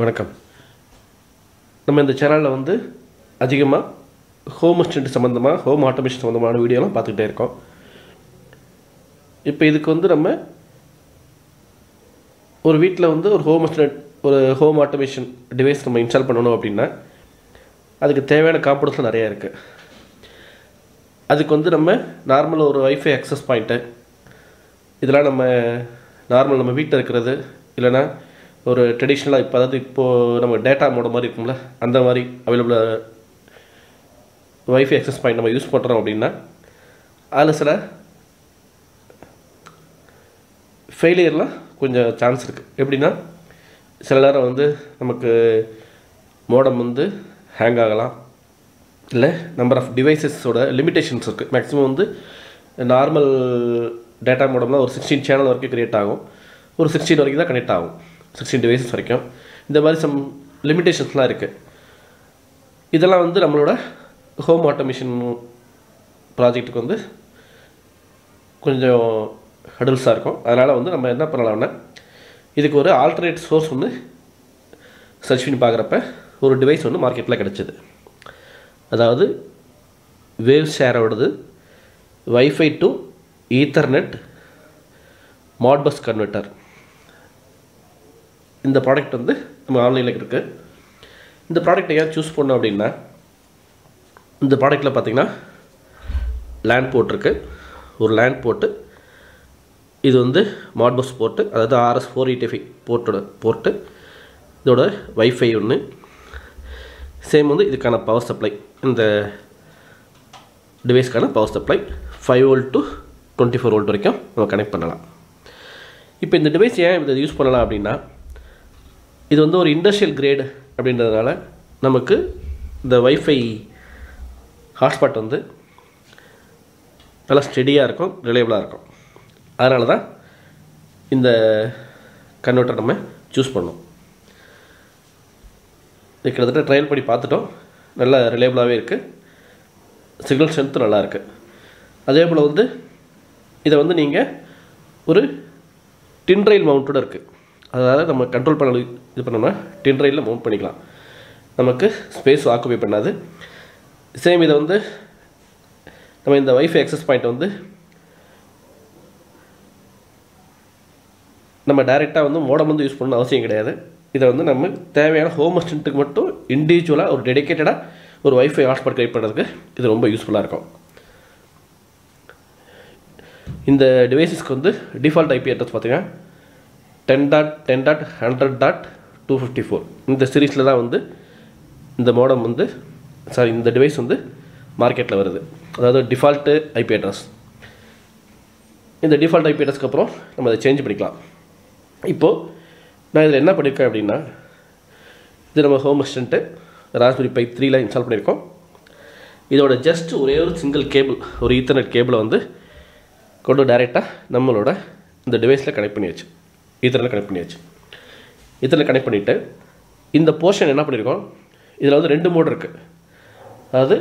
வணக்கம். நம்ம இந்த சேனலில் வந்து அதிகமாக ஹோம் அசிஸ்டன்ட் சம்மந்தமாக ஹோம் ஆட்டோமேஷன் சம்மந்தமான வீடியோலாம் பார்த்துக்கிட்டே இருக்கோம். இப்போ இதுக்கு வந்து நம்ம ஒரு வீட்டில் வந்து ஒரு ஹோம் அசிஸ்டன்ட் ஒரு ஹோம் ஆட்டோமேஷன் டிவைஸ் நம்ம இன்ஸ்டால் பண்ணணும் அப்படின்னா அதுக்கு தேவையான காம்பனன்ட்ஸ் நிறையா இருக்குது. அதுக்கு வந்து நம்ம நார்மலாக ஒரு வைஃபை அக்சஸ் பாயிண்ட்டு இதெல்லாம் நம்ம வீட்டில் இருக்கிறது இல்லைனா ஒரு ட்ரெடிஷ்னலாக இப்போ அதாவது இப்போது நம்ம டேட்டா மோட மாதிரி இருக்கும்ல அந்த மாதிரி அவைலபிளாக வைஃபை அக்சஸ் பாயிண்ட் நம்ம யூஸ் பண்ணுறோம் அப்படின்னா அதில் சில ஃபெயிலியர்லாம் கொஞ்சம் சான்ஸ் இருக்குது. எப்படின்னா சில நேரம் வந்து நமக்கு மோடம் வந்து ஹேங் ஆகலாம், இல்லை நம்பர் ஆஃப் டிவைசஸோட லிமிட்டேஷன்ஸ் இருக்குது. மேக்ஸிமம் வந்து நார்மல் டேட்டா மோடம்லாம் ஒரு 16 சேனல் வரைக்கும் க்ரியேட் ஆகும், ஒரு 16 வரைக்கும் தான் கனெக்ட் ஆகும், 16 டிவைசஸ் வரைக்கும். இந்த மாதிரி சம் லிமிட்டேஷன்ஸ்லாம் இருக்குது. இதெல்லாம் வந்து நம்மளோட ஹோம் ஆட்டோமேஷன் ப்ராஜெக்ட்டுக்கு வந்து கொஞ்சம் ஹடல்ஸாக இருக்கும். அதனால் வந்து நம்ம என்ன பண்ணலாம்னா இதுக்கு ஒரு ஆல்டர்னேட் சோர்ஸ் வந்து சர்ச் பண்ணி பார்க்குறப்ப ஒரு டிவைஸ் வந்து மார்க்கெட்டில் கிடச்சிது. அதாவது வேவ் ஷேரோடது WiFi to ethernet Modbus converter. இந்த ப்ராடக்ட் வந்து நம்ம ஆன்லைனில் இருக்குது. இந்த ப்ராடக்ட்டை ஏன் சூஸ் பண்ணோம் அப்படின்னா இந்த ப்ராடக்ட்டில் பார்த்திங்கன்னா லேண்ட் போர்ட் இருக்குது. ஒரு லேண்ட் போர்ட்டு, இது வந்து மாட்பஸ் போர்ட்டு, அதாவது RS485 போர்ட்டு, இதோட வைஃபை ஒன்று. சேம் வந்து இதுக்கான பவர் சப்ளை, இந்த டிவைஸ்க்கான power supply 5 volt to 24 volt வரைக்கும் நம்ம கனெக்ட் பண்ணலாம். இப்போ இந்த டிவைஸ் ஏன் இதை யூஸ் பண்ணலாம் அப்படின்னா இது வந்து ஒரு இண்டஸ்ட்ரியல் கிரேடு அப்படின்றதுனால நமக்கு இந்த வைஃபை ஹாட்ஸ்பாட் வந்து நல்லா ஸ்டெடியாக இருக்கும், ரிலையபிளாக இருக்கும். அதனால தான் இந்த கன்வெர்ட்டர் நம்ம சூஸ் பண்ணோம். இது கிட்டத்தட்ட ட்ரையல் பண்ணி பார்த்துட்டோம், நல்லா ரிலையபிளாகவே இருக்குது, சிக்னல் ஸ்ட்ரென்த்து நல்லா இருக்குது. அதே போல் வந்து இதை வந்து நீங்கள் ஒரு டின் ரயில் மவுண்டோடு இருக்குது. அதாவது நம்ம கண்ட்ரோல் பண்ண இது பண்ணோம்னா டின் ரயிலில் மவுண்ட் பண்ணிக்கலாம், நமக்கு ஸ்பேஸ் ஆக்குபை பண்ணாது. சேம் இதை வந்து நம்ம இந்த வைஃபை அக்சஸ் பாயிண்ட் வந்து நம்ம டைரெக்டாக வந்து மோடம் வந்து யூஸ் பண்ணணும் அவசியம் கிடையாது. இதை வந்து நம்ம தேவையான ஹோம் அசிஸ்டண்ட்டுக்கு மட்டும் இண்டிவிஜுவலாக ஒரு டெடிக்கேட்டடாக ஒரு வைஃபை ஹாட்ஸ்பாட் கிரியேட் பண்ணுறதுக்கு இது ரொம்ப யூஸ்ஃபுல்லாக இருக்கும். இந்த டிவைஸஸ்க்கு வந்து டிஃபால்ட் ஐபி அட்ரஸ் பார்த்தீங்கன்னா 10.10.100.254 இந்த சீரீஸில் தான் வந்து இந்த மோடம் வந்து இந்த டிவைஸ் வந்து மார்க்கெட்டில் வருது. அதாவது டிஃபால்ட்டு ஐபி அட்ரஸ். இந்த டிஃபால்ட் ஐபி அட்ரஸ்க்கு அப்புறம் நம்ம அதை சேஞ்ச் பண்ணிக்கலாம். இப்போது நான் இதில் என்ன பண்ணியிருக்கேன் அப்படின்னா இது நம்ம ஹோம் அசிஸ்டண்ட்டு ராஸ்பெரி பை 3ல் இன்ஸ்டால் பண்ணியிருக்கோம். இதோட ஜஸ்ட் ஒரே ஒரு சிங்கிள் கேபிள், ஒரு ஈத்தர்நெட் கேபிளை வந்து கொண்டு டைரெக்டாக நம்மளோட இந்த டிவைஸில் கனெக்ட் பண்ணியாச்சு, ஈத்தர்நெட் கனெக்ட் பண்ணியாச்சு. ஈத்தர்நெட் கனெக்ட் பண்ணிவிட்டு இந்த போர்ஷன் என்ன பண்ணியிருக்கோம், இதில் வந்து 2 மோட் இருக்குது. அதாவது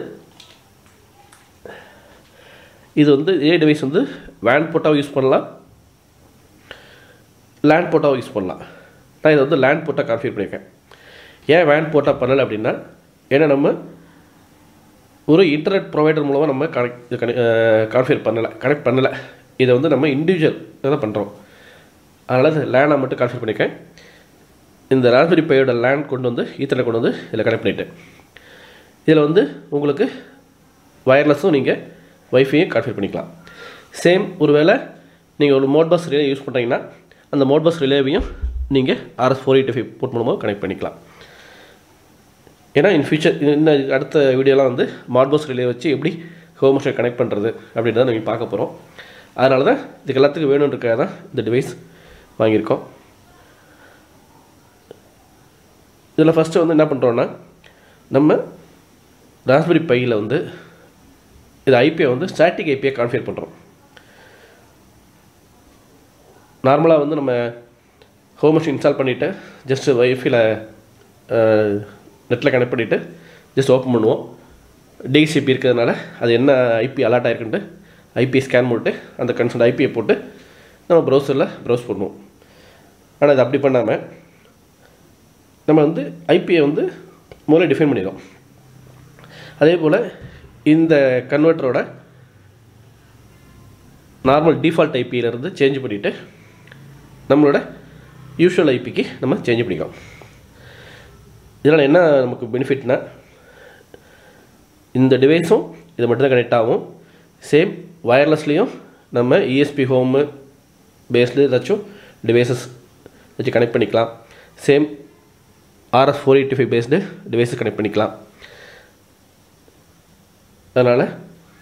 இது வந்து இதே டிவைஸ் வந்து வேன் போட்டாவும் யூஸ் பண்ணலாம், லேண்ட் போட்டாவும் யூஸ் பண்ணலாம். நான் இதை வந்து லேண்ட் போட்டால் கான்ஃபிகர் பண்ணியிருக்கேன். ஏன் வேன் போட்டால் பண்ணலை அப்படின்னா, ஏன்னா நம்ம ஒரு இன்டர்நெட் ப்ரொவைடர் மூலமாக நம்ம கனெக்ட் பண்ணலை. இதை வந்து நம்ம இண்டிவிஜுவல் தான் பண்ணுறோம். அதனால் லேனை மட்டும் கான்ஃபிகர் பண்ணியிருக்கேன். இந்த ராஸ்பெரி பையோட லேண்ட் கொண்டு வந்து ஈத்தர்நெட் கொண்டு வந்து இதில் கனெக்ட் பண்ணிவிட்டேன். இதில் வந்து உங்களுக்கு வயர்லெஸ்ஸும் நீங்கள் வைஃபையும் கான்ஃபிகர் பண்ணிக்கலாம். சேம் ஒருவேளை நீங்கள் ஒரு மோட்பஸ் ரிலே யூஸ் பண்ணுறீங்கன்னா அந்த மோட்பஸ் ரிலேவையும் நீங்கள் RS485 போர்ட் மூலமாக கனெக்ட் பண்ணிக்கலாம். ஏன்னா இன் ஃபியூச்சர் இந்த அடுத்த வீடியோலாம் வந்து மாட்பஸ் ரிலே வச்சு எப்படி ஹோம் அசிஸ்டன்ட் கனெக்ட் பண்ணுறது அப்படின்றத நம்ம பார்க்க போகிறோம். அதனால தான் இதுக்கு எல்லாத்துக்கும் வேணுன்றக்காக தான் இந்த டிவைஸ் வாங்கியிருக்கோம். இதில் ஃபஸ்ட்டு வந்து என்ன பண்ணுறோன்னா நம்ம ராஸ்பெரி பையில் வந்து இது ஐபியை வந்து ஸ்டாட்டிக் ஐபியை கான்ஃபிகர் பண்ணுறோம். நார்மலாக வந்து நம்ம ஹோம் அசிஸ்டன்ட் இன்ஸ்டால் பண்ணிவிட்டு ஜஸ்ட்டு வைஃபைல நெட்டில் கனெக்ட் பண்ணிவிட்டு ஜஸ்ட் ஓப்பன் பண்ணுவோம். டிசிபி இருக்கிறதுனால அது என்ன ஐபி அலாட் ஆகிருக்குன்ட்டு ஐபி ஸ்கேன் போட்டு அந்த கன்சர்ன் ஐபியை போட்டு நம்ம ப்ரௌசரில் ப்ரௌஸ் பண்ணுவோம். ஆனால் இது அப்படி பண்ணாமல் நம்ம வந்து ஐபியை வந்து முதல்ல டிஃபைன் பண்ணிடும். அதே போல் இந்த கன்வெர்ட்டரோட நார்மல் டிஃபால்ட் ஐபியிலேருந்து சேஞ்ச் பண்ணிவிட்டு நம்மளோட யூஷுவல் ஐபிக்கு நம்ம சேஞ்ச் பண்ணிக்கலாம். இதனால் என்ன நமக்கு பெனிஃபிட்னா, இந்த டிவைஸும் இது மட்டும்தான் கனெக்ட் ஆகும். சேம் வயர்லெஸ்லேயும் நம்ம இஎஸ்பி ஹோமு பேஸ்டு ஏதாச்சும் டிவைசஸ் வச்சு கனெக்ட் பண்ணிக்கலாம். Same RS485 based devices connect பண்ணிக்கலாம். அதனால்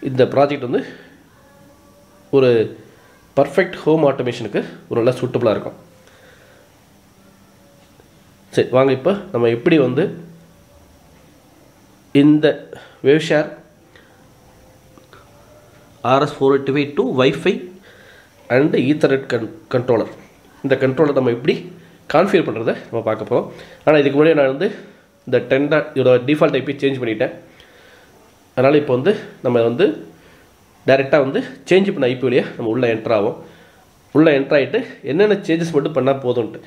இந்த ப்ராஜெக்ட் வந்து ஒரு பர்ஃபெக்ட் ஹோம் ஆட்டோமேஷனுக்கு ஒரு நல்ல சூட்டபுளாக இருக்கும். சரி, வாங்க இப்போ நம்ம எப்படி வந்து இந்த வேவ்ஷேர் RS485 to wifi and ethernet controller, இந்த கண்ட்ரோலர் நம்ம எப்படி கான்ஃபிகர் பண்ணுறதை நம்ம பார்க்க போகிறோம். ஆனால் இதுக்கு முன்னாடி நான் வந்து இந்த 10 இதோட டிஃபால்ட் ஐபி சேஞ்ச் பண்ணிட்டேன். அதனால் இப்போ வந்து நம்ம வந்து டைரெக்டாக வந்து சேஞ்ச் பண்ண ஐபி வழியாக நம்ம உள்ளே என்ட்ரு ஆகும். உள்ளே என்ட்ரு ஆகிட்டு என்னென்ன சேஞ்சஸ் மட்டும் பண்ணால் போதும்ன்ட்டு.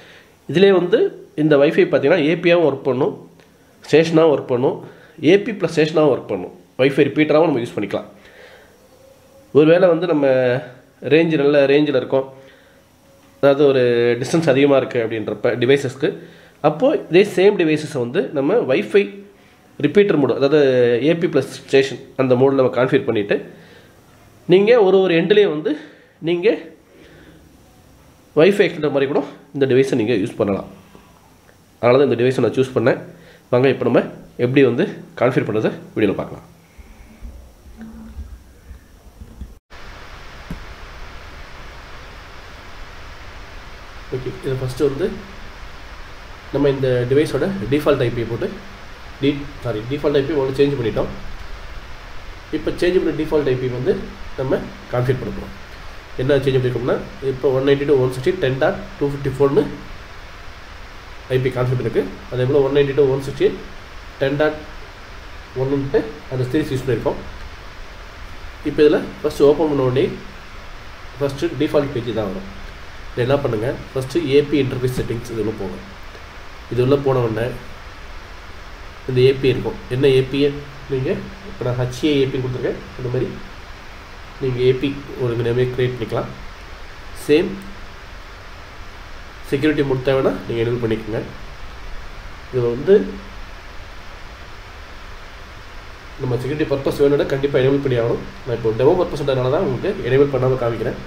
இதிலே வந்து இந்த வைஃபை பார்த்திங்கன்னா ஏபியாகவும் ஒர்க் பண்ணும், ஸ்டேஷனாகவும் ஒர்க் பண்ணும், ஏபி ப்ளஸ் ஸ்டேஷனாகவும் ஒர்க் பண்ணும். வைஃபை ரிப்பீட்டராகவும் நம்ம யூஸ் பண்ணிக்கலாம். ஒருவேளை வந்து நம்ம நல்ல ரேஞ்சில் இருக்கோம், அதாவது ஒரு டிஸ்டன்ஸ் அதிகமாக இருக்குது அப்படின்றப்ப டிவைசஸ்க்கு, அப்போது இதே சேம் டிவைசஸை வந்து நம்ம வைஃபை ரிப்பீட்டர் மோடு, அதாவது ஏபி ப்ளஸ் ஸ்டேஷன் அந்த மோடில் நம்ம கான்ஃபிகர் பண்ணிவிட்டு நீங்கள் ஒரு எண்ட்லேயும் வந்து நீங்கள் வைஃபை எக்ஸ்டெண்டர் மாதிரி கூட இந்த டிவைஸை நீங்கள் யூஸ் பண்ணலாம். அதனால தான் இந்த டிவைஸை நான் சூஸ் பண்ணேன். வாங்க இப்போ நம்ம எப்படி வந்து கான்ஃபிகர் பண்ணுறதை வீடியோவில் பார்க்கலாம். ஓகே, இதில் ஃபஸ்ட்டு வந்து நம்ம இந்த டிவைஸோட டிஃபால்ட் ஐபியை போட்டு டிஃபால்ட் ஐபி ஒன்று சேஞ்ச் பண்ணிட்டோம். இப்போ சேஞ்ச் பண்ண டிஃபால்ட் ஐபி வந்து நம்ம கான்ஃபிகர் பண்ண போகிறோம். என்ன சேஞ்ச் பண்ணியிருக்கோம்னா, இப்போ 192.168.254 ஐபி கான்ஃபிகர் இருக்குது. அதே போல் 192.168.10.1 அந்த சீரிஸ் யூஸ் பண்ணியிருக்கோம். இப்போ இதில் ஃபஸ்ட்டு ஓப்பன் பண்ண உடனே ஃபஸ்ட்டு டிஃபால்ட் பேஜ் தான் வரும். இதை என்ன பண்ணுங்கள், ஃபஸ்ட்டு ஏபி இன்டர்ஃபேஸ் செட்டிங்ஸ் இது உள்ள போங்க. இது உள்ளே போன உடனே இந்த ஏபி இருக்கும். என்ன ஏபியை நீங்கள் இப்போ நான் HA ஏபின்னு கொடுத்துருக்கேன். இந்த மாதிரி நீங்கள் ஏபி ஒரு நேமே க்ரியேட் பண்ணிக்கலாம். சேம் செக்யூரிட்டி மோட் தேவைன்னா நீங்கள் எனேபிள் பண்ணிக்கோங்க. இது வந்து நம்ம செக்யூரிட்டி பர்பஸ் வேணும்னா கண்டிப்பாக எனேபிள் பண்ணி ஆகணும். நான் இப்போ டெமோ பர்பஸ்ன்றதுனால தான் உங்களுக்கு எனேபிள் பண்ணாமல் காமிக்கிறேன்.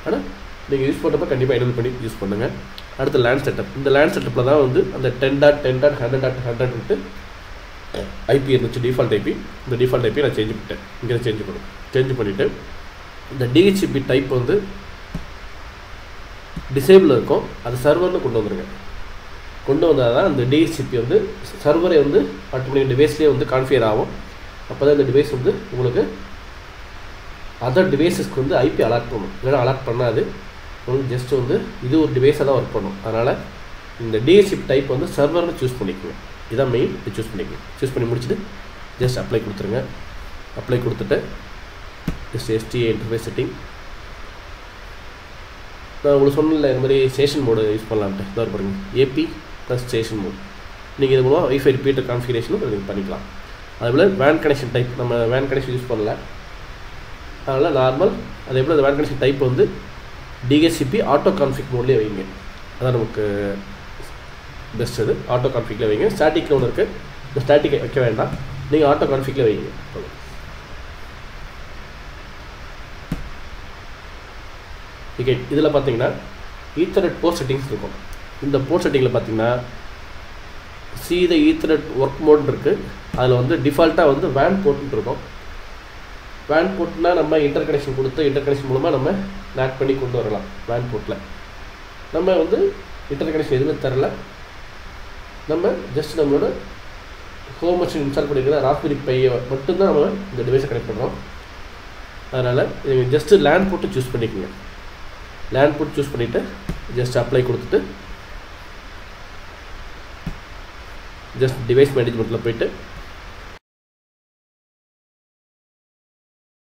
ஆனால் நீங்கள் யூஸ் பண்ணுறப்ப கண்டிப்பாக எனேபிள் பண்ணி யூஸ் பண்ணுங்கள். அடுத்து லேண்ட் செட்டப். இந்த லேண்ட் செட்டப்பில் தான் வந்து அந்த 10.10.100.100 ஐபி இருந்துச்சு, டிஃபால்ட் ஐபி. இந்த டிஃபால்ட் ஐபி நான் சேஞ்ச் பண்ணிட்டேன். இங்கே சேஞ்ச் பண்ணிவிட்டு இந்த டிஹெச்பி டைப் வந்து டிசேபிள் இருக்கும், அது சர்வர்னு கொண்டு வந்துருங்க. கொண்டு வந்தால் தான் அந்த டிஹெச்பி வந்து சர்வரை வந்து ஆட்டோமேட்டிக் டிவைஸ்லேயே வந்து கான்ஃபிகர் ஆகும். அப்போ தான் இந்த டிவைஸ் வந்து உங்களுக்கு அதர் டிவைஸஸ்க்கு வந்து ஐபி அலாட் பண்ணும். இல்லைன்னா அலாட் பண்ணாது. உங்களுக்கு ஜஸ்ட் வந்து இது ஒரு டிவைஸாக தான் ஒர்க் பண்ணும். அதனால் இந்த டிஹெச்பி டைப் வந்து சர்வர்னு சூஸ் பண்ணிக்கோங்க. இதான் மெயின். இது சூஸ் பண்ணிக்கோங்க. சூஸ் பண்ணி முடிச்சுட்டு ஜஸ்ட் அப்ளை கொடுத்துருங்க. அப்ளை கொடுத்துட்டு ஜஸ்ட் STA இன்டர்ஃபேஸ் செட்டிங். நான் உங்களுக்கு சொன்னல இந்த மாதிரி ஸ்டேஷன் மோடு யூஸ் பண்ணலான்ட்டு தான் பாருங்க. AP plus station mode. நீங்கள் இது மூலமாக வைஃபை ரிப்பீட்டர் கான்ஃபிகரேஷனும் நீங்கள் பண்ணிக்கலாம். அதுபோல் வேன் கனெக்ஷன் டைப் நம்ம வேன் கனெக்ஷன் யூஸ் பண்ணல, அதனால் நார்மல். அதே போல் அந்த வேன் கனெக்ஷன் டைப் வந்து டிஹெச்பி ஆட்டோ கான்ஃபிக் மோட்லேயே வைங்க. அதான் நமக்கு பெஸ்ட். இது ஆட்டோ கான்ஃபிகில் வைங்க. ஸ்டாட்டிக் ஒன்று இருக்குது, இந்த ஸ்டாட்டிக் வைக்க வேண்டாம், நீங்கள் ஆட்டோ கான்ஃபிகில் வைங்க. ஓகே, இதில் பார்த்தீங்கன்னா ஈத்தர்நெட் போர்ட் செட்டிங்ஸ் இருக்கும். இந்த போர்ட் செட்டிங்கில் பார்த்தீங்கன்னா த ஈத்தர்நெட் ஒர்க் மோட் இருக்குது. அதில் வந்து டிஃபால்ட்டாக வந்து வேன் போர்ட்னு இருக்கும். வேன் போர்ட்னா நம்ம இன்டர் கனெக்ஷன் கொடுத்து இன்டர் கனெக்ஷன் மூலமாக நம்ம ஆட் பண்ணி கொண்டு வரலாம். வேன் போர்ட்டில் நம்ம வந்து இன்டர் கனெக்ஷன் எதுவுமே தரல. நம்ம ஜஸ்ட் நம்மளோட ஹோம் மிஷின் இன்ஸ்டால் பண்ணியிருக்கிற ராஸ்பெரி பையை மட்டும்தான் நம்ம இந்த டிவைஸை கனெக்ட் பண்ணுறோம். அதனால் நீங்கள் ஜஸ்ட்டு லேண்ட் போட்டு சூஸ் பண்ணிக்கோங்க. லேண்ட் போட்டு சூஸ் பண்ணிவிட்டு ஜஸ்ட் அப்ளை கொடுத்துட்டு ஜஸ்ட் டிவைஸ் மேனேஜ்மெண்ட்டில் போய்ட்டு